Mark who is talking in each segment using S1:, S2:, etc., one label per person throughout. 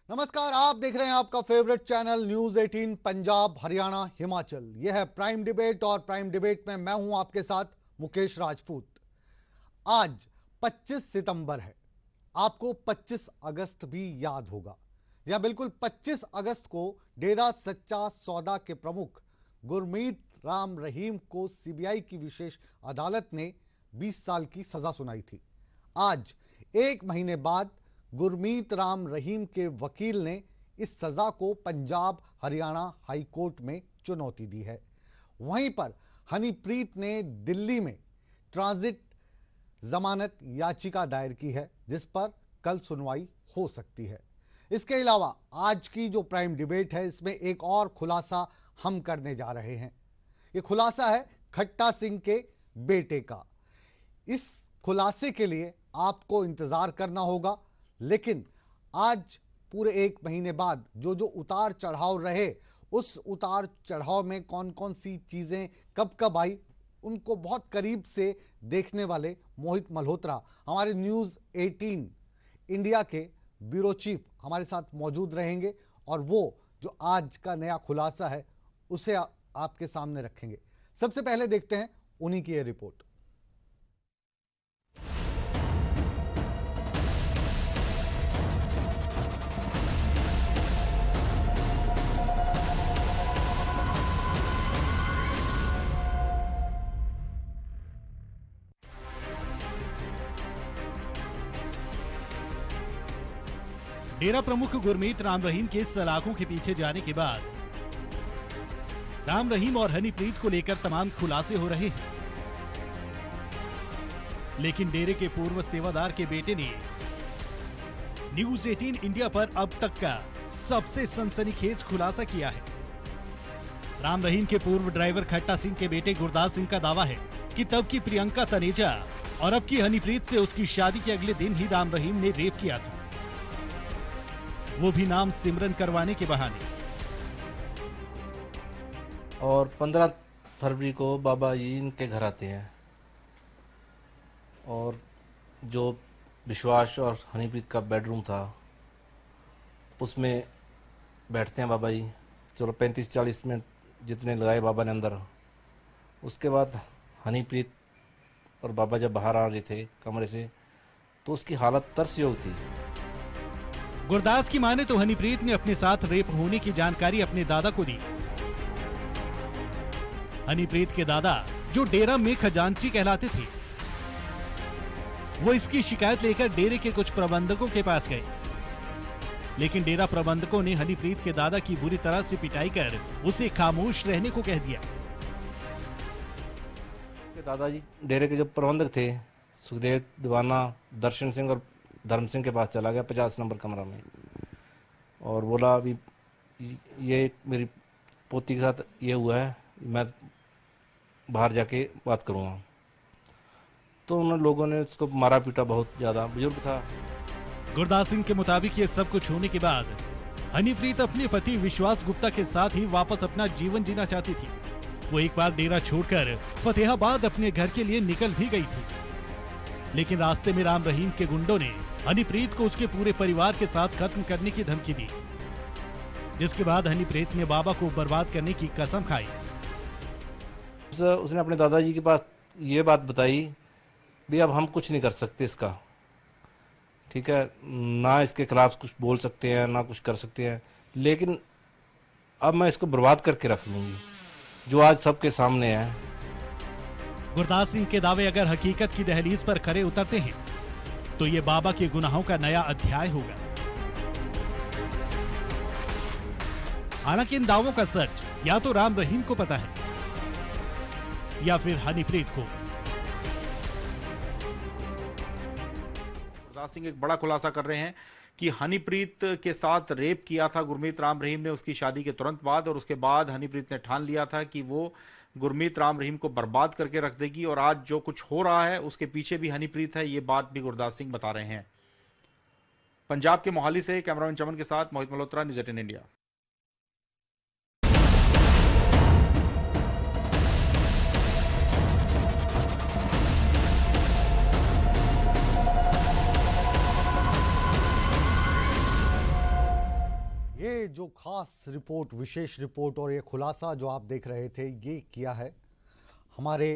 S1: नमस्कार, आप देख रहे हैं आपका favourite channel news 18 Punjab Haryana Himachal. यह है प्राइम डिबेट और प्राइम डिबेट में मैं हूं आपके साथ मुकेश राजपूत। आज 25 सितंबर है। आपको 25 अगस्त भी याद होगा। या बिल्कुल 25 अगस्त को डेरा सच्चा सौदा के प्रमुख गुरमीत राम रहीम को सीबीआई की विशेष अदालत ने 20 साल की सजा सुनाई थी। आज एक महीने बाद गुरमीत राम रहीम के वकील ने इस सजा को पंजाब हरियाणा हाई कोर्ट में चुनौती दी है। वहीं पर हनीप्रीत ने दिल्ली में ट्रांजिट जमानत याचिका दायर की है, जिस पर कल सुनवाई हो सकती है। इसके अलावा आज की जो प्राइम डिबेट है, इसमें एक और खुलासा हम करने जा रहे हैं। यह खुलासा है खट्टा सिंह के बेटे का। इस खुलासे के लिए आपको इंतजार करना होगा, लेकिन आज पूरे एक महीने बाद जो जो उतार चढ़ाव रहे, उस उतार चढ़ाव में कौन कौन सी चीजें कब कब आई, उनको बहुत करीब से देखने वाले मोहित मल्होत्रा हमारे न्यूज 18 इंडिया के ब्यूरो चीफ हमारे साथ मौजूद रहेंगे और वो जो आज का नया खुलासा है उसे आपके सामने रखेंगे। सबसे पहले देखते हैं उन्हीं की यह रिपोर्ट।
S2: डेरा प्रमुख गुरमीत राम रहीम के सलाखों के पीछे जाने के बाद राम रहीम और हनीप्रीत को लेकर तमाम खुलासे हो रहे हैं। लेकिन डेरे के पूर्व सेवादार के बेटे ने न्यूज 18 इंडिया पर अब तक का सबसे सनसनीखेज खुलासा किया है। राम रहीम के पूर्व ड्राइवर खट्टा सिंह के बेटे गुरदास सिंह का दावा है कि तब की प्रियंका तनेजा और अब की हनीप्रीत से उसकी शादी के अगले दिन ही राम रहीम ने रेप किया था, वो भी नाम सिमरन करवाने के बहाने।
S3: और 15 फरवरी को बाबा जी इनके घर आते हैं और जो विश्वास और हनीप्रीत का बेडरूम था उसमें बैठते हैं बाबा जी। चलो 35-40 मिनट जितने लगाए बाबा ने अंदर। उसके बाद हनीप्रीत और बाबा जब बाहर आ रहे थे कमरे से तो उसकी हालत तरसयोग थी।
S2: गुरदास की माने तो हनीप्रीत ने अपने साथ रेप होने की जानकारी अपने दादा को दी। हनीप्रीत के दादा जो डेरा में खजांची कहलाते थे, वो इसकी शिकायत लेकर डेरे के कुछ प्रबंधकों के पास गए, लेकिन डेरा प्रबंधकों ने हनीप्रीत के दादा की बुरी तरह से पिटाई कर उसे खामोश रहने को कह दिया।
S3: दादाजी डेरे के जो प्रबंधक थे सुखदेव दीवाना, दर्शन सिंह और धर्म सिंह के पास चला गया 50 नंबर कमरा में और बोला अभी ये मेरी पोती के साथ ये हुआ है, मैं बाहर जाके बात करूंगा। तो उन लोगों ने उसको मारा पीटा बहुत ज्यादा, बुजुर्ग था।
S2: गुरदास सिंह के मुताबिक ये सब कुछ होने के बाद हनीप्रीत अपने पति विश्वास गुप्ता के साथ ही वापस अपना जीवन जीना चाहती थी। वो एक बार डेरा छोड़कर फतेहाबाद अपने घर के लिए निकल भी गई थी, लेकिन रास्ते में राम रहीम के गुंडों ने हनीप्रीत को उसके पूरे परिवार के साथ खत्म करने की धमकी दी, जिसके बाद हनीप्रीत ने बाबा को बर्बाद करने की कसम खाई।
S3: उसने अपने दादाजी के पास ये बात बताई भी अब हम कुछ नहीं कर सकते इसका, ठीक है, ना इसके खिलाफ कुछ बोल सकते हैं ना कुछ कर सकते हैं, लेकिन अब मैं इसको बर्बाद करके रख लूंगी, जो आज सबके सामने है।
S2: गुरदास सिंह के दावे अगर हकीकत की दहलीज पर खरे उतरते हैं तो ये बाबा के गुनाहों का नया अध्याय होगा। हालांकि इन दावों का सच या तो राम रहीम को पता है या फिर हनीप्रीत को।
S4: गुरदास सिंह एक बड़ा खुलासा कर रहे हैं कि हनीप्रीत के साथ रेप किया था गुरमीत राम रहीम ने उसकी शादी के तुरंत बाद, और उसके बाद हनीप्रीत ने ठान लिया था कि वो गुरमीत राम रहीम को बर्बाद करके रख देगी, और आज जो कुछ हो रहा है उसके पीछे भी हनीप्रीत है, ये बात भी गुरदास सिंह बता रहे हैं। पंजाब के मोहाली से कैमरामैन चमन के साथ मोहित मल्होत्रा, न्यूज 18 इंडिया।
S1: जो खास रिपोर्ट, विशेष रिपोर्ट और ये खुलासा जो आप देख रहे थे, ये किया है हमारे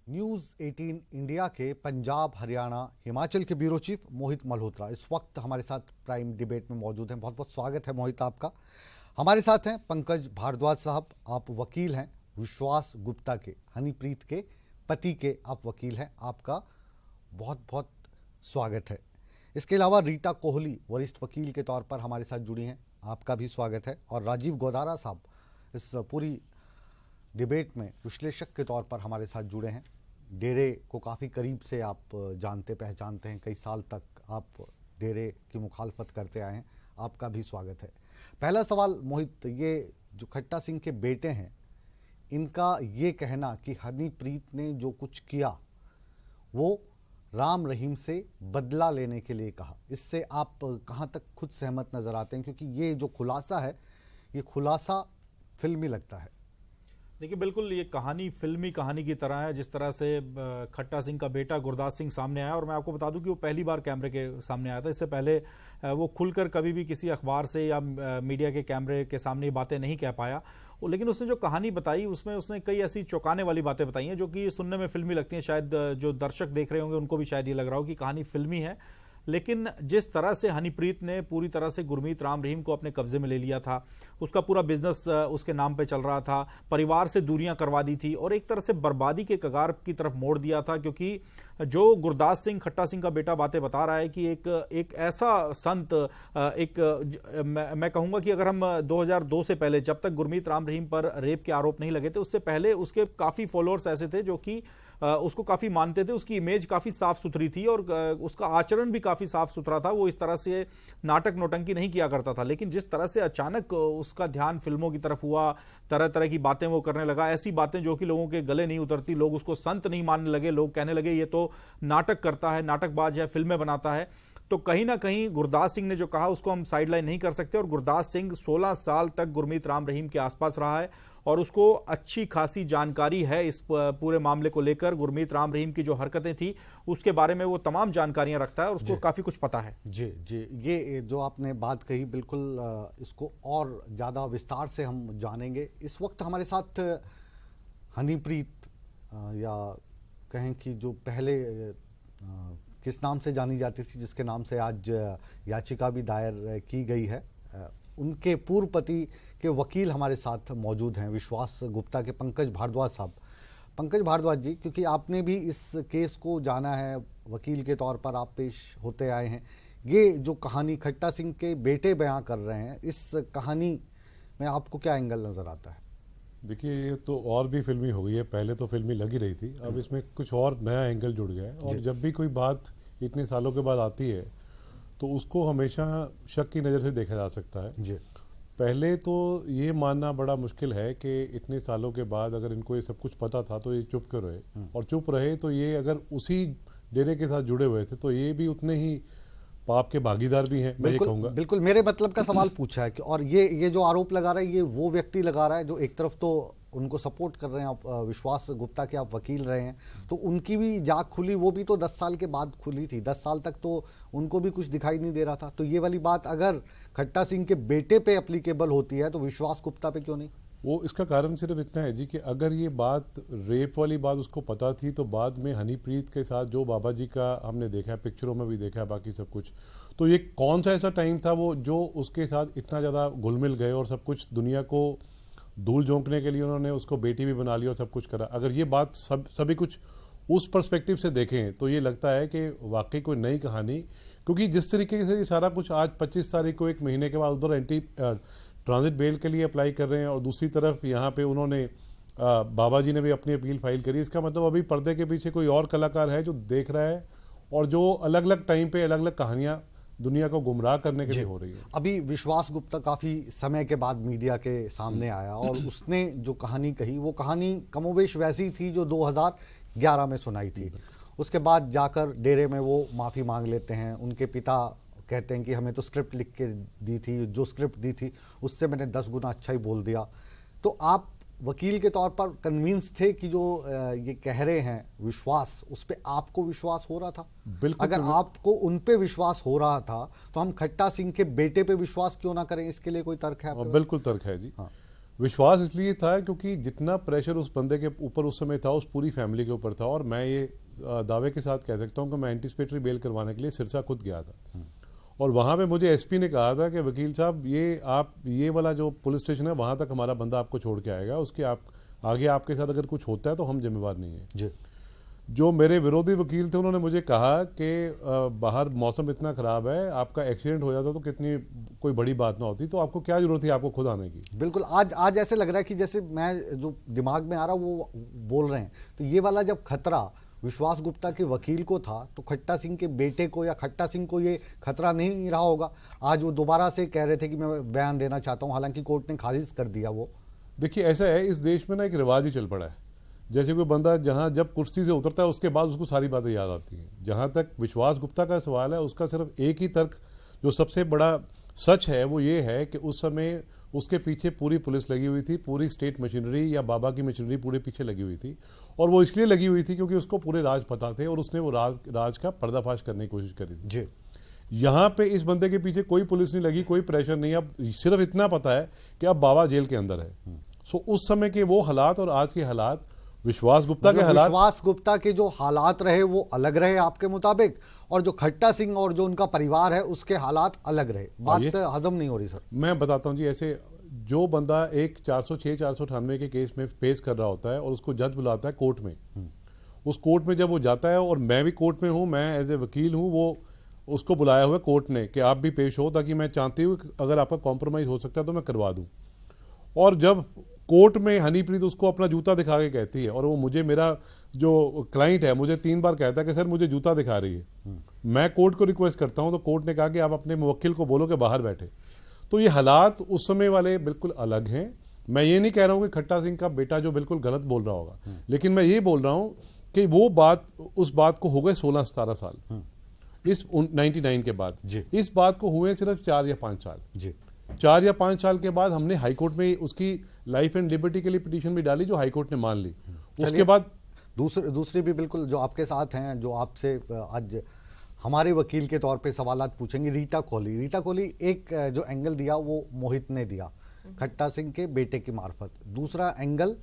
S1: न्यूज़ 18 इंडिया के पंजाब, हरियाणा, हिमाचल के ब्यूरो चीफ मोहित मल्होत्रा इस वक्त हमारे साथ प्राइम डिबेट में मौजूद हैं। बहुत बहुत स्वागत है मोहित आपका। हमारे साथ हैं पंकज भारद्वाज साहब, आप वकील हैं, विश्वास गुप्ता के, हनीप्रीत के पति के आप वकील हैं, आपका बहुत बहुत स्वागत है। इसके अलावा रीटा कोहली वरिष्ठ वकील के तौर पर हमारे साथ जुड़ी हैं, आपका भी स्वागत है। और राजीव गोदारा साहब इस पूरी डिबेट में विश्लेषक के तौर पर हमारे साथ जुड़े हैं। डेरे को काफ़ी करीब से आप जानते पहचानते हैं, कई साल तक आप डेरे की मुखालफत करते आए हैं, आपका भी स्वागत है। पहला सवाल मोहित, ये जो खट्टा सिंह के बेटे हैं, इनका ये कहना कि हनीप्रीत ने जो कुछ किया वो राम रहीम से बदला लेने के लिए कहा, इससे आप कहाँ तक खुद सहमत नजर आते हैं? क्योंकि ये जो खुलासा है, ये खुलासा फिल्मी लगता है।
S5: देखिए, बिल्कुल ये कहानी फिल्मी कहानी की तरह है। जिस तरह से खट्टा सिंह का बेटा गुरदास सिंह सामने आया, और मैं आपको बता दूं कि वो पहली बार कैमरे के सामने आया था। इससे पहले वो खुलकर कभी भी किसी अखबार से या मीडिया के कैमरे के सामने बातें नहीं कह पाया। लेकिन उसने जो कहानी बताई, उसमें उसने कई ऐसी चौंकाने वाली बातें बताई हैं जो कि सुनने में फिल्मी लगती हैं। शायद जो दर्शक देख रहे होंगे उनको भी शायद ये लग रहा हो कि कहानी फिल्मी है, लेकिन जिस तरह से हनीप्रीत ने पूरी तरह से गुरमीत राम रहीम को अपने कब्जे में ले लिया था, उसका पूरा बिजनेस उसके नाम पे चल रहा था, परिवार से दूरियां करवा दी थी और एक तरह से बर्बादी के कगार की तरफ मोड़ दिया था। क्योंकि जो गुरदास सिंह, खट्टा सिंह का बेटा, बातें बता रहा है कि एक ऐसा संत, मैं कहूंगा कि अगर हम 2002 से पहले, जब तक गुरमीत राम रहीम पर रेप के आरोप नहीं लगे थे, उससे पहले उसके काफी फॉलोअर्स ऐसे थे जो कि उसको काफी मानते थे। उसकी इमेज काफी साफ सुथरी थी और उसका आचरण भी काफी साफ सुथरा था। वो इस तरह से नाटक नौटंकी नहीं किया करता था। लेकिन जिस तरह से अचानक उसका ध्यान फिल्मों की तरफ हुआ, तरह तरह की बातें वो करने लगा, ऐसी बातें जो कि लोगों के गले नहीं उतरती, लोग उसको संत नहीं मानने लगे, लोग कहने लगे ये तो नाटक करता है, नाटकबाज है, फिल्में बनाता है। तो कहीं ना कहीं गुरदास सिंह ने जो कहा उसको हम साइडलाइन नहीं कर सकते। और गुरदास सिंह 16 साल तक गुरमीत राम रहीम के आसपास रहा है और उसको अच्छी खासी जानकारी है इस पूरे मामले को लेकर। गुरमीत राम रहीम की जो हरकतें थी उसके बारे में वो तमाम जानकारियां रखता है और उसको काफी कुछ पता है।
S1: जी जी, ये जो आपने बात कही, बिल्कुल इसको और ज्यादा विस्तार से हम जानेंगे। इस वक्त हमारे साथ हनीप्रीत, या कहें कि जो पहले किस नाम से जानी जाती थी, जिसके नाम से आज याचिका भी दायर की गई है, उनके पूर्व पति के वकील हमारे साथ मौजूद हैं, विश्वास गुप्ता के पंकज भारद्वाज साहब। पंकज भारद्वाज जी, क्योंकि आपने भी इस केस को जाना है, वकील के तौर पर आप पेश होते आए हैं, ये जो कहानी खट्टा सिंह के बेटे बयां कर रहे हैं, इस कहानी में आपको क्या एंगल नजर आता है?
S6: देखिए, ये तो और भी फिल्मी हो गई है। पहले तो फिल्मी लगी रही थी, अब इसमें कुछ और नया एंगल जुड़ गया है। और जब भी कोई बात इतने सालों के बाद आती है तो उसको हमेशा शक की नज़र से देखा जा सकता है। जी। पहले तो ये मानना बड़ा मुश्किल है कि इतने सालों के बाद अगर इनको ये सब कुछ पता था तो ये चुप क्यों रहे, और चुप रहे तो ये अगर उसी डेरे के साथ जुड़े हुए थे तो ये भी उतने ही पाप के भागीदार भी हैं, मैं ये कहूंगा।
S1: बिल्कुल मेरे मतलब का सवाल पूछा है कि, और ये जो आरोप लगा रहा है, ये वो व्यक्ति लगा रहा है जो एक तरफ तो उनको सपोर्ट कर रहे हैं, आप विश्वास गुप्ता के आप वकील रहे हैं, तो उनकी भी जाग खुली, वो भी तो 10 साल के बाद खुली थी। 10 साल तक तो उनको भी कुछ दिखाई नहीं दे रहा था। तो ये वाली बात अगर खट्टा सिंह के बेटे पे एप्लीकेबल होती है तो विश्वास गुप्ता पे क्यों नहीं?
S6: वो इसका कारण सिर्फ इतना है जी कि अगर ये बात रेप वाली बात उसको पता थी तो बाद में हनीप्रीत के साथ जो बाबा जी का हमने देखा है, पिक्चरों में भी देखा है, बाकी सब कुछ, तो ये कौन सा ऐसा टाइम था वो जो उसके साथ इतना ज़्यादा घुल मिल गए और सब कुछ दुनिया को धूल झोंकने के लिए उन्होंने उसको बेटी भी बना ली और सब कुछ करा। अगर ये बात सभी कुछ उस पर्सपेक्टिव से देखें तो ये लगता है कि वाकई कोई नई कहानी, क्योंकि जिस तरीके से ये सारा कुछ आज 25 तारीख को, एक महीने के बाद उधर एंटी ट्रांजिट बेल के लिए अप्लाई कर रहे हैं और दूसरी तरफ यहाँ पे उन्होंने बाबा जी ने भी अपनी अपील फाइल करी। इसका मतलब अभी पर्दे के पीछे कोई और कलाकार है जो देख रहा है और जो अलग अलग टाइम पे अलग अलग कहानियां दुनिया को गुमराह करने के लिए हो रही है।
S1: अभी विश्वास गुप्ता काफी समय के बाद मीडिया के सामने आया और उसने जो कहानी कही, वो कहानी कमोबेश वैसी थी जो 2011 में सुनाई थी। उसके बाद जाकर डेरे में वो माफी मांग लेते हैं। उनके पिता कहते हैं कि हमें तो स्क्रिप्ट लिख के दी थी, जो स्क्रिप्ट दी थी उससे मैंने 10 गुना अच्छा ही बोल दिया। तो आप वकील के तौर पर कन्विंस थे कि जो ये कह रहे हैं विश्वास, उस पे आपको विश्वास हो रहा था?
S6: बिल्कुल।
S1: अगर आपको उन पे विश्वास हो रहा था तो हम खट्टा सिंह के बेटे पे विश्वास क्यों ना करें? इसके लिए कोई तर्क है आपके?
S6: बिल्कुल तर्क है जी।
S1: हाँ।
S6: विश्वास इसलिए था क्योंकि जितना प्रेशर उस बंदे के ऊपर उस समय था उस पूरी फैमिली के ऊपर था, और मैं ये दावे के साथ कह सकता हूं कि मैं एंटीसिपेटरी बेल करवाने के लिए सिरसा खुद गया था, और वहां पे मुझे एसपी ने कहा था कि वकील साहब ये वाला जो पुलिस स्टेशन है वहां तक हमारा बंदा आपको छोड़ के आएगा, उसके आगे आपके साथ अगर कुछ होता है तो हम जिम्मेवार नहीं है
S1: जी।
S6: जो मेरे विरोधी वकील थे उन्होंने मुझे कहा कि बाहर मौसम इतना खराब है, आपका एक्सीडेंट हो जाता तो कितनी कोई बड़ी बात ना होती, तो आपको क्या जरूरत है आपको खुद आने की।
S1: बिल्कुल। आज ऐसे लग रहा है कि जैसे मैं जो दिमाग में आ रहा वो बोल रहे हैं, तो ये वाला जब खतरा विश्वास गुप्ता के वकील को था तो खट्टा सिंह के बेटे को या खट्टा सिंह को ये खतरा नहीं रहा होगा। आज वो दोबारा से कह रहे थे कि मैं बयान देना चाहता हूं, हालांकि कोर्ट ने खारिज कर दिया वो।
S6: देखिए ऐसा है, इस देश में ना एक रिवाज ही चल पड़ा है, जैसे कोई बंदा जहां जब कुर्सी से उतरता है उसके बाद उसको सारी बातें याद आती हैं। जहां तक विश्वास गुप्ता का सवाल है, उसका सिर्फ एक ही तर्क जो सबसे बड़ा सच है वो ये है कि उस समय उसके पीछे पूरी पुलिस लगी हुई थी, पूरी स्टेट मशीनरी या बाबा की मशीनरी पूरे पीछे लगी हुई थी, और वो इसलिए लगी हुई थी क्योंकि उसको पूरे राज पता थे और उसने वो राज का पर्दाफाश करने की कोशिश करी थी
S1: जी।
S6: यहाँ पे इस बंदे के पीछे कोई पुलिस नहीं लगी, कोई प्रेशर नहीं, अब सिर्फ इतना पता है कि अब बाबा जेल के अंदर है। सो उस समय के वो हालात और आज के हालात, विश्वास गुप्ता के हालात,
S1: विश्वास गुप्ता के जो हालात रहे वो अलग रहे आपके मुताबिक, और जो खट्टा सिंह और जो उनका परिवार है उसके हालात अलग रहे। बात हजम नहीं हो रही सर।
S6: मैं बताता हूं जी, ऐसे जो बंदा एक 406 498 के केस में पेश कर रहा होता है और उसको जज बुलाता है कोर्ट में, उस कोर्ट में जब वो जाता है, और मैं भी कोर्ट में हूं, मैं एज ए वकील हूं, वो उसको बुलाया हुआ कोर्ट ने कि आप भी पेश हो, ताकि मैं चाहती हूँ अगर आपका कॉम्प्रोमाइज हो सकता है तो मैं करवा दूं। और जब कोर्ट में हनीप्रीत उसको अपना जूता दिखा के कहती है, और वो मुझे, मेरा जो क्लाइंट है मुझे 3 बार कहता है कि सर मुझे जूता दिखा रही है, मैं कोर्ट को रिक्वेस्ट करता हूं तो कोर्ट ने कहा कि आप अपने मुवक्किल को बोलो कि बाहर बैठे। तो ये हालात उस समय वाले बिल्कुल अलग हैं। मैं ये नहीं कह रहा हूं कि खट्टा सिंह का बेटा जो बिल्कुल गलत बोल रहा होगा, लेकिन मैं ये बोल रहा हूं कि वो बात, उस बात को हो गए 16-17 साल इस 99 के बाद, इस बात को हुए सिर्फ 4 या 5 साल जी। 4 या 5 साल के बाद हमने हाईकोर्ट में उसकी लाइफ एंड लिबर्टी के लिए पिटीशन भी डाली, जो हाईकोर्ट ने मान ली। उसके बाद
S1: दूसरी भी बिल्कुल जो आपके साथ हैं, जो आपसे आज हमारे वकील के तौर पे सवालात पूछेंगे, रीटा कोहली एक जो एंगल दिया वो मोहित ने दिया खट्टा सिंह के बेटे की मार्फत। दूसरा एंगल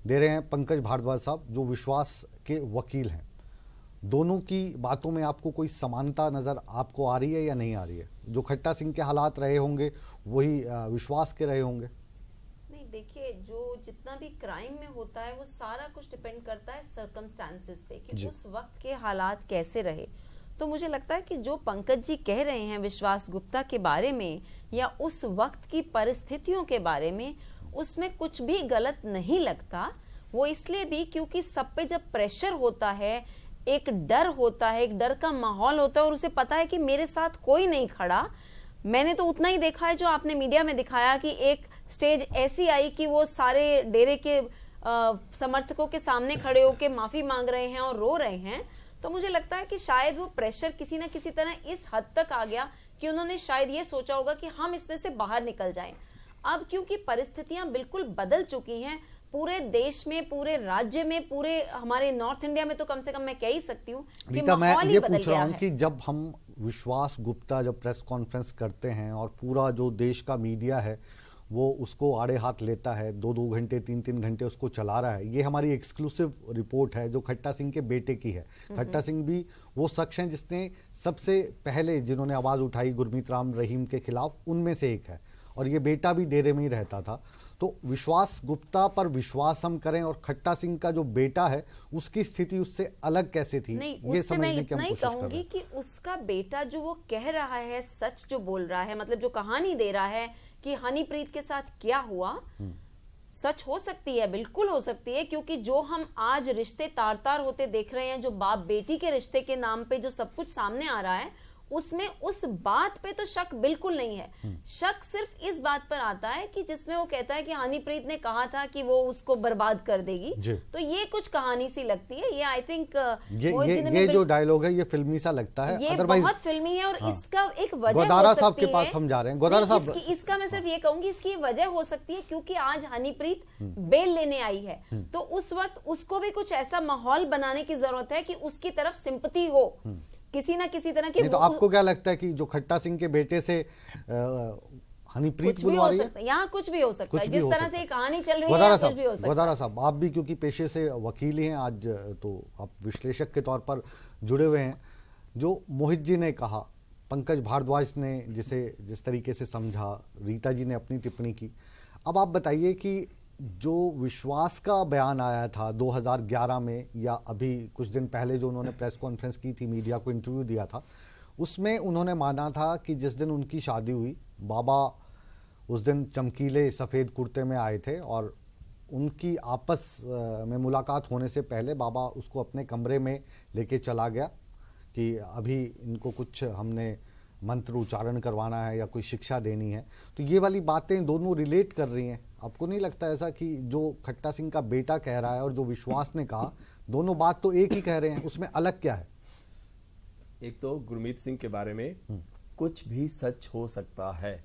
S1: दे रहे हैं पंकज भारद्वाज साहब, जो विश्वास के वकील हैं। दोनों की बातों में आपको कोई समानता नजर आपको आ रही है या नहीं आ रही है? जो खट्टा सिंह के हालात रहे होंगे वही विश्वास के रहे होंगे?
S7: नहीं, देखिए, जो जितना भी क्राइम में होता है वो सारा कुछ डिपेंड करता है सर्कमस्टांसेस पे कि उस वक्त के हालात कैसे रहे। तो मुझे लगता है कि जो पंकज जी कह रहे हैं विश्वास गुप्ता के बारे में या उस वक्त की परिस्थितियों के बारे में, उसमें कुछ भी गलत नहीं लगता। वो इसलिए भी क्योंकि सब पे जब प्रेशर होता है, एक डर होता है, एक डर का माहौल होता है, और उसे पता है कि मेरे साथ कोई नहीं खड़ा। मैंने तो उतना ही देखा है जो आपने मीडिया में दिखाया कि एक स्टेज ऐसी आई कि वो सारे डेरे के समर्थकों के सामने खड़े होकर माफी मांग रहे हैं और रो रहे हैं। तो मुझे लगता है कि शायद वो प्रेशर किसी ना किसी तरह इस हद तक आ गया कि उन्होंने शायद ये सोचा होगा कि हम इसमें से बाहर निकल जाएं। अब क्योंकि परिस्थितियां बिल्कुल बदल चुकी हैं पूरे देश में, पूरे राज्य में, पूरे हमारे नॉर्थ इंडिया में, तो कम से कम मैं कह ही सकती हूँ कि
S1: मैं
S7: माहौल ही
S1: ये
S7: बदल
S1: पूछ रहा
S7: गया
S1: हूँ
S7: है।
S1: कि जब हम विश्वास गुप्ता जब प्रेस कॉन्फ्रेंस करते हैं और पूरा जो देश का मीडिया है वो उसको आड़े हाथ लेता है, 2-2 घंटे 3-3 घंटे उसको चला रहा है। ये हमारी एक्सक्लूसिव रिपोर्ट है जो खट्टा सिंह के बेटे की है। खट्टा सिंह भी वो शख्स हैं जिसने सबसे पहले जिन्होंने आवाज उठाई गुरमीत राम रहीम के खिलाफ, उनमें से एक है, और ये बेटा भी डेरे में ही रहता था। तो विश्वास गुप्ता पर विश्वास हम करें और खट्टा सिंह का जो बेटा है उसकी स्थिति उससे अलग कैसे थी,
S7: नहीं,
S1: ये
S7: उससे मैं
S1: समझने की हम
S7: इतना ही
S1: कोशिश कर रहे
S7: कहूंगी
S1: हैं।
S7: कि उसका बेटा जो वो कह रहा है, सच जो बोल रहा है, मतलब जो कहानी दे रहा है कि हनीप्रीत के साथ क्या हुआ, सच हो सकती है, बिल्कुल हो सकती है। क्योंकि जो हम आज रिश्ते तार तार होते देख रहे हैं, जो बाप बेटी के रिश्ते के नाम पे जो सब कुछ सामने आ रहा है, उसमें उस बात पे तो शक बिल्कुल नहीं है। शक सिर्फ इस बात पर आता है कि जिसमें वो कहता है कि हनीप्रीत ने कहा था कि वो उसको बर्बाद कर देगी, तो ये कुछ कहानी सी लगती है। ये आई थिंक
S1: ये जो डायलॉग है ये फिल्मी सा लगता है,
S7: ये बहुत फिल्मी है। और इसका एक वजह
S1: गोदारा साहब के पास समझा रहे हैं, गोदारा साहब
S7: इसका मैं सिर्फ ये कहूंगी, इसकी वजह हो सकती है क्योंकि आज हनीप्रीत बेल लेने आई है, तो उस वक्त उसको भी कुछ ऐसा माहौल बनाने की जरूरत है कि उसकी तरफ सिंपैथी हो किसी ना किसी तरह की।
S1: तो आपको क्या लगता है कि जो खट्टा सिंह के बेटे से हनीप्रीत बुलवा रही है?
S7: यहाँ कुछ भी हो सकता है, जिस तरह से कहानी चल रही है कुछ भी हो सकता है।
S1: गोदारा साहब, आप भी क्योंकि पेशे से वकील ही हैं, आज तो आप विश्लेषक के तौर पर जुड़े हुए हैं। जो मोहित जी ने कहा, पंकज भारद्वाज ने जिस तरीके से समझा, रीता जी ने अपनी टिप्पणी की, अब आप बताइए कि जो विश्वास का बयान आया था 2011 में या अभी कुछ दिन पहले जो उन्होंने प्रेस कॉन्फ्रेंस की थी, मीडिया को इंटरव्यू दिया था, उसमें उन्होंने माना था कि जिस दिन उनकी शादी हुई, बाबा उस दिन चमकीले सफ़ेद कुर्ते में आए थे और उनकी आपस में मुलाकात होने से पहले बाबा उसको अपने कमरे में लेके चला गया कि अभी इनको कुछ हमने मंत्र उच्चारण करवाना है या कोई शिक्षा देनी है। तो ये वाली बातें दोनों रिलेट कर रही हैं। आपको नहीं लगता ऐसा कि जो खट्टा सिंह का बेटा कह रहा है और जो विश्वास ने कहा, दोनों बात तो एक ही कह रहे हैं, उसमें अलग क्या है?
S8: एक तो गुरमीत सिंह के बारे में कुछ भी सच हो सकता है।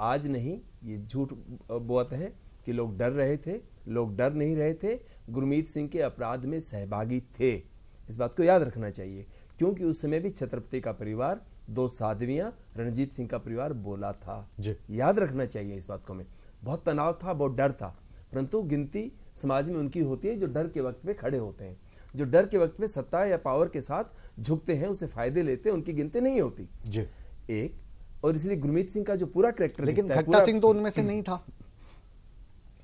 S8: आज नहीं, ये झूठ बोलते हैं कि लोग डर रहे थे, लोग डर नहीं रहे थे, गुरमीत सिंह के अपराध में सहभागी थे। इस बात को याद रखना चाहिए, क्योंकि उस समय भी छत्रपति का परिवार, 2 साध्वियां, रणजीत सिंह का परिवार बोला था। याद रखना चाहिए इस बात को। में बहुत तनाव था, बहुत डर था, परंतु गिनती समाज में उनकी होती है जो डर के वक्त में खड़े होते हैं, जो डर के वक्त में सत्ता या पावर के साथ झुकते हैं, उसे फायदे लेते हैं, उनकी गिनती नहीं होती जी। एक और इसलिए गुरमीत सिंह का जो पूरा कैरेक्टर,
S1: लेकिन खट्टा सिंह तो उनमें से नहीं था।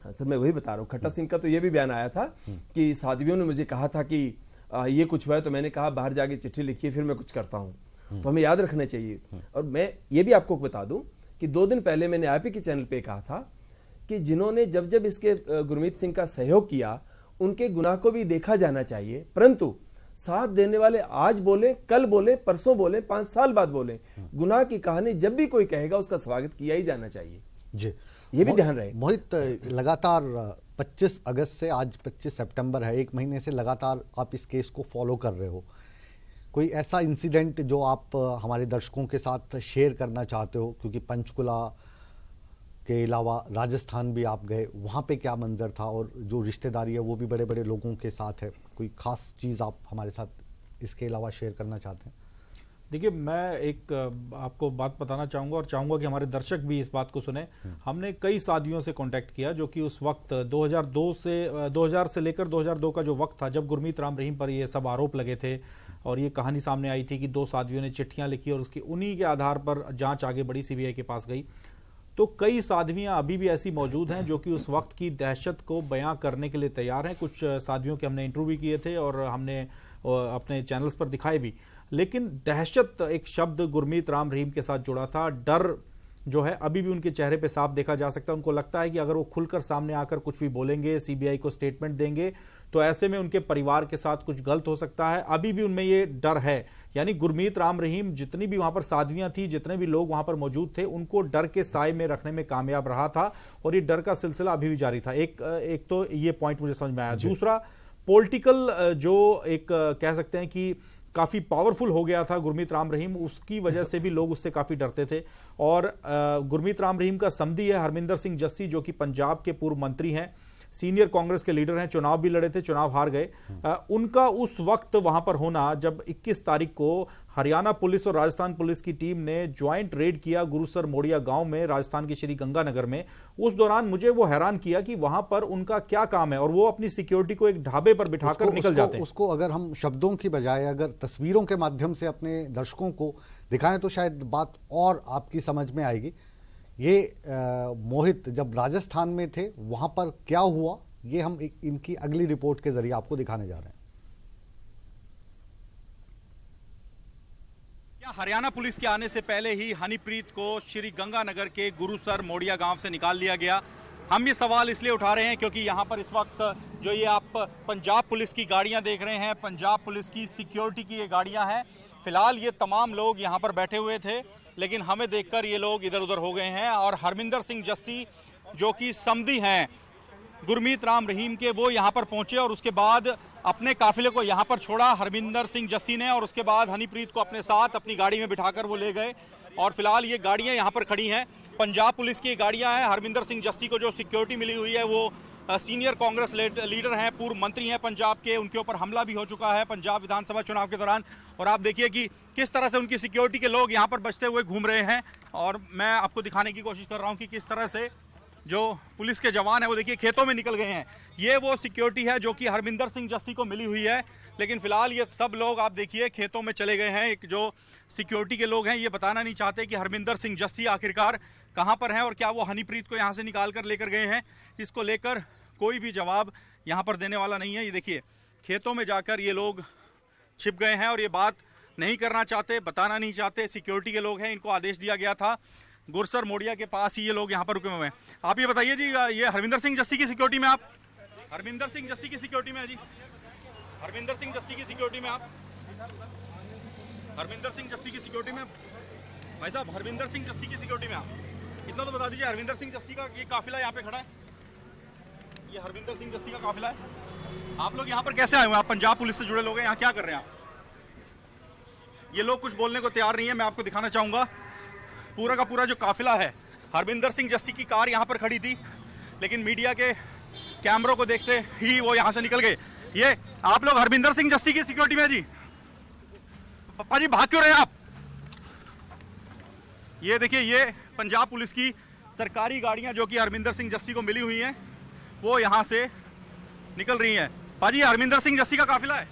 S8: सर मैं वही बता रहा हूँ, खट्टा सिंह का तो ये भी बयान आया था कि साध्वियों ने मुझे कहा था कि ये कुछ हुआ है, तो मैंने कहा बाहर जाके चिट्ठी लिखिए, फिर मैं कुछ करता हूँ। तो हमें याद रखना चाहिए। और मैं ये भी आपको बता दूं कि 2 दिन पहले मैंने आपी के चैनल पे कहा था कि जिन्होंने जब जब इसके गुरमीत सिंह का सहयोग किया, उनके गुनाह को भी देखा जाना चाहिए, परंतु साथ देने वाले आज बोले, कल बोले, परसों बोले, 5 साल बाद बोले, गुनाह की कहानी जब भी कोई कहेगा उसका स्वागत किया ही जाना चाहिए जी। ये भी ध्यान रहे।
S1: मोहित, लगातार 25 अगस्त से आज 25 सितंबर है, 1 महीने से लगातार आप इस केस को फॉलो कर रहे हो। कोई ऐसा इंसिडेंट जो आप हमारे दर्शकों के साथ शेयर करना चाहते हो? क्योंकि पंचकुला के अलावा राजस्थान भी आप गए, वहाँ पे क्या मंजर था और जो रिश्तेदारी है वो भी बड़े बड़े लोगों के साथ है। कोई खास चीज़ आप हमारे साथ इसके अलावा शेयर करना चाहते हैं?
S5: देखिए, मैं एक आपको बात बताना चाहूँगा और चाहूँगा कि हमारे दर्शक भी इस बात को सुने। हमने कई साथियों से कांटेक्ट किया जो कि उस वक्त 2000 से लेकर 2002 का जो वक्त था जब गुरमीत राम रहीम पर ये सब आरोप लगे थे और ये कहानी सामने आई थी कि 2 साथियों ने चिट्ठियां लिखी और उसकी उन्हीं के आधार पर जांच आगे बढ़ी, सीबीआई के पास गई। तो कई साध्वियां अभी भी ऐसी मौजूद हैं जो कि उस वक्त की दहशत को बयां करने के लिए तैयार हैं। कुछ साध्वियों के हमने इंटरव्यू किए थे और हमने अपने चैनल्स पर दिखाए भी। लेकिन दहशत एक शब्द गुरमीत राम रहीम के साथ जुड़ा था। डर जो है अभी भी उनके चेहरे पे साफ देखा जा सकता है। उनको लगता है कि अगर वो खुलकर सामने आकर कुछ भी बोलेंगे, सीबीआई को स्टेटमेंट देंगे, तो ऐसे में उनके परिवार के साथ कुछ गलत हो सकता है। अभी भी उनमें ये डर है। यानी गुरमीत राम रहीम जितनी भी वहां पर साध्वियां थी, जितने भी लोग वहां पर मौजूद थे, उनको डर के साए में रखने में कामयाब रहा था और ये डर का सिलसिला अभी भी जारी था। एक तो ये पॉइंट मुझे समझ में आया। दूसरा, पॉलिटिकल जो एक कह सकते हैं कि काफी पावरफुल हो गया था गुरमीत राम रहीम, उसकी वजह से भी लोग उससे काफी डरते थे। और गुरमीत राम रहीम का समधी है हरमिंदर सिंह जस्सी, जो कि पंजाब के पूर्व मंत्री हैं, सीनियर कांग्रेस के लीडर हैं, चुनाव भी लड़े थे, चुनाव हार गए। उनका उस वक्त वहां पर होना, जब 21 तारीख को हरियाणा पुलिस और राजस्थान पुलिस की टीम ने ज्वाइंट रेड किया गुरुसर मोड़िया गांव में, राजस्थान के श्री गंगानगर में, उस दौरान मुझे वो हैरान किया कि वहां पर उनका क्या काम है और वो अपनी सिक्योरिटी को एक ढाबे पर बिठाकर निकल जाते हैं।
S1: उसको अगर हम शब्दों की बजाय अगर तस्वीरों के माध्यम से अपने दर्शकों को दिखाएं तो शायद बात और आपकी समझ में आएगी। ये मोहित जब राजस्थान में थे वहां पर क्या हुआ, ये हम इनकी अगली रिपोर्ट के जरिए आपको दिखाने जा रहे हैं।
S9: हरियाणा पुलिस के आने से पहले ही हनीप्रीत को श्री गंगानगर के गुरुसर मोड़िया गांव से निकाल लिया गया। हम ये सवाल इसलिए उठा रहे हैं क्योंकि यहाँ पर इस वक्त जो ये आप पंजाब पुलिस की गाड़ियां देख रहे हैं, पंजाब पुलिस की सिक्योरिटी की ये गाड़ियां हैं। फिलहाल ये तमाम लोग यहाँ पर बैठे हुए थे, लेकिन हमें देखकर ये लोग इधर उधर हो गए हैं। और हरमिंदर सिंह जस्सी जो कि समधी हैं गुरमीत राम रहीम के, वो यहाँ पर पहुंचे और उसके बाद अपने काफिले को यहाँ पर छोड़ा हरमिंदर सिंह जस्सी ने, और उसके बाद हनीप्रीत को अपने साथ अपनी गाड़ी में बिठाकर वो ले गए। और फिलहाल ये गाड़ियाँ यहाँ पर खड़ी हैं, पंजाब पुलिस की गाड़ियाँ हैं। हरमिंदर सिंह जस्सी को जो सिक्योरिटी मिली हुई है वो सीनियर कांग्रेस लीडर हैं, पूर्व मंत्री हैं पंजाब के, उनके ऊपर हमला भी हो चुका है पंजाब विधानसभा चुनाव के दौरान। और आप देखिए कि किस तरह से उनकी सिक्योरिटी के लोग यहाँ पर बचते हुए घूम रहे हैं। और मैं आपको दिखाने की कोशिश कर रहा हूँ कि किस तरह से जो पुलिस के जवान हैं वो देखिए खेतों में निकल गए हैं। ये वो सिक्योरिटी है जो कि हरमिंदर सिंह जस्सी को मिली हुई है, लेकिन फिलहाल ये सब लोग आप देखिए खेतों में चले गए हैं। एक जो सिक्योरिटी के लोग हैं ये बताना नहीं चाहते कि हरमिंदर सिंह जस्सी आखिरकार कहाँ पर हैं और क्या वो हनीप्रीत को यहाँ से निकाल कर लेकर गए हैं। इसको लेकर कोई भी जवाब यहाँ पर देने वाला नहीं है। ये देखिए खेतों में जाकर ये लोग छिप गए हैं और ये बात नहीं करना चाहते, बताना नहीं चाहते। सिक्योरिटी के लोग हैं, इनको आदेश दिया गया था। गुरसर मोड़िया के पास ही ये लोग यहाँ पर रुके हुए हैं। आप ये बताइए जी, ये हरमिंदर सिंह जस्सी की सिक्योरिटी में आप? हरमिंदर सिंह जस्सी की सिक्योरिटी में है जी? हरमिंदर सिंह जस्सी की सिक्योरिटी में आप? हरमिंदर सिंह जस्सी की सिक्योरिटी में भाई साहब, हरमिंदर सिंह जस्सी की सिक्योरिटी में आप? इतना तो बता दीजिए, हरमिंदर सिंह जस्सी का ये काफिला यहाँ पे खड़ा है, ये हरमिंदर सिंह जस्सी का काफिला है। आप लोग यहाँ पर कैसे आए हुए? आप पंजाब पुलिस से जुड़े लोग हैं, यहाँ क्या कर रहे हैं आप? ये लोग कुछ बोलने को तैयार नहीं है। मैं आपको दिखाना चाहूंगा पूरा का पूरा जो काफिला है। हरमिंदर सिंह जस्सी की कार यहाँ पर खड़ी थी, लेकिन मीडिया के कैमरों को देखते ही वो यहाँ से निकल गए। ये आप लोग हरमिंदर सिंह जस्सी की सिक्योरिटी में जी? पप्पा जी भाग क्यों रहे आप? ये देखिए ये पंजाब पुलिस की सरकारी गाड़ियां जो कि हरमिंदर सिंह जस्सी को मिली हुई हैं वो यहाँ से निकल रही हैं। पाजी हरमिंदर सिंह जस्सी का काफिला है?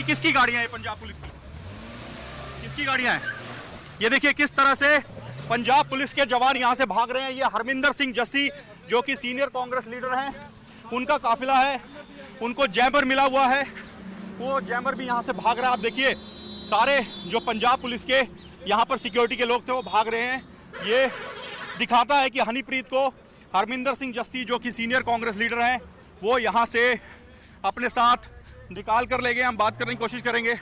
S9: किसकी गाड़ियां हैं? पंजाब पुलिस की किसकी गाड़ियां हैं? ये देखिए किस तरह से पंजाब पुलिस के जवान यहाँ से भाग रहे हैं। ये हरमिंदर सिंह जस्सी जो कि सीनियर कांग्रेस लीडर हैं, उनका काफिला है, उनको जैमर मिला हुआ है, वो जैमर भी यहाँ से भाग रहा है। आप देखिए सारे जो पंजाब पुलिस के यहाँ पर सिक्योरिटी के लोग थे वो भाग रहे हैं। ये दिखाता है कि हनीप्रीत को हरमिंदर सिंह जस्सी जो कि सीनियर कांग्रेस लीडर हैं वो यहाँ से अपने साथ निकाल कर ले गए। हम बात करने की कोशिश करेंगे।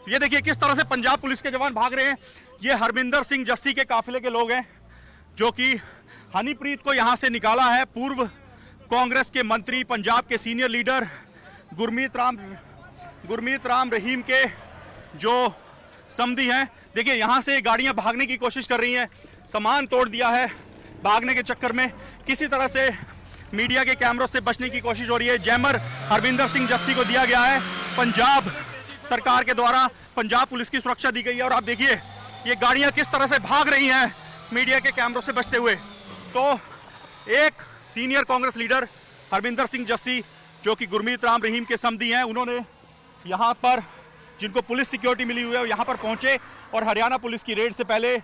S9: ये देखिए किस तरह से पंजाब पुलिस के जवान भाग रहे हैं। ये हरमिंदर सिंह जस्सी के काफिले के लोग हैं जो कि हनीप्रीत को यहाँ से निकाला है। पूर्व कांग्रेस के मंत्री, पंजाब के सीनियर लीडर गुरमीत राम रहीम के जो समधी हैं। देखिए यहाँ से गाड़ियाँ भागने की कोशिश कर रही हैं, सामान तोड़ दिया है भागने के चक्कर में। किसी तरह से मीडिया के कैमरों से बचने की कोशिश हो रही है। जैमर हरमिंदर सिंह जस्सी को दिया गया है पंजाब सरकार के द्वारा, पंजाब पुलिस की सुरक्षा दी गई है। और आप देखिए ये गाड़ियां किस तरह से भाग रही हैं मीडिया के कैमरों से बचते हुए। तो एक सीनियर कांग्रेस लीडर हरमिंदर सिंह जस्सी जो कि गुरमीत राम रहीम के समधी हैं, उन्होंने यहाँ पर जिनको पुलिस सिक्योरिटी मिली हुई है यहाँ पर पहुंचे और हरियाणा पुलिस की रेड से पहले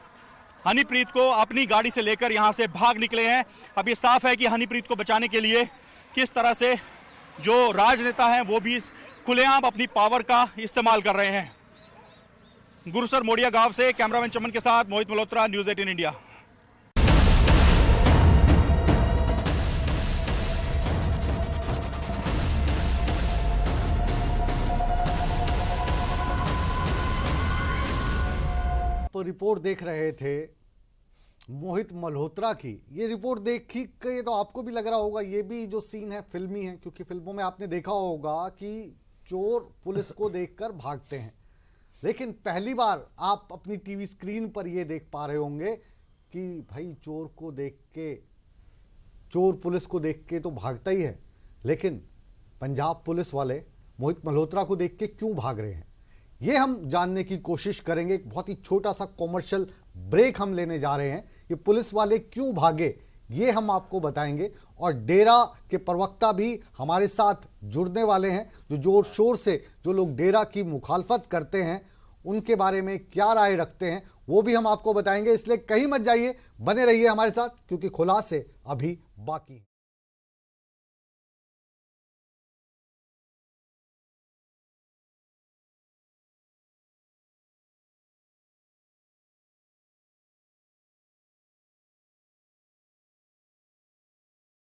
S9: हनीप्रीत को अपनी गाड़ी से लेकर यहाँ से भाग निकले हैं। अब ये साफ है कि हनीप्रीत को बचाने के लिए किस तरह से जो राजनेता हैं वो भी खुलेआम अपनी पावर का इस्तेमाल कर रहे हैं। गुरसर मोड़िया गांव से कैमरामैन चमन के साथ मोहित मल्होत्रा, न्यूज़ 18 इंडिया।
S1: रिपोर्ट देख रहे थे मोहित मल्होत्रा की। ये रिपोर्ट देख के तो आपको भी लग रहा होगा ये भी जो सीन है फिल्मी है, क्योंकि फिल्मों में आपने देखा होगा कि चोर पुलिस को देखकर भागते हैं, लेकिन पहली बार आप अपनी टीवी स्क्रीन पर ये देख पा रहे होंगे कि भाई चोर पुलिस को देख के तो भागता ही है, लेकिन पंजाब पुलिस वाले मोहित मल्होत्रा को देख के क्यों भाग रहे हैं, ये हम जानने की कोशिश करेंगे। एक बहुत ही छोटा सा कॉमर्शियल ब्रेक हम लेने जा रहे हैं। ये पुलिस वाले क्यों भागे ये हम आपको बताएंगे, और डेरा के प्रवक्ता भी हमारे साथ जुड़ने वाले हैं, जो जोर शोर से जो लोग डेरा की मुखालफत करते हैं उनके बारे में क्या राय रखते हैं वो भी हम आपको बताएंगे। इसलिए कहीं मत जाइए, बने रहिए हमारे साथ, क्योंकि खुलासे अभी बाकी है।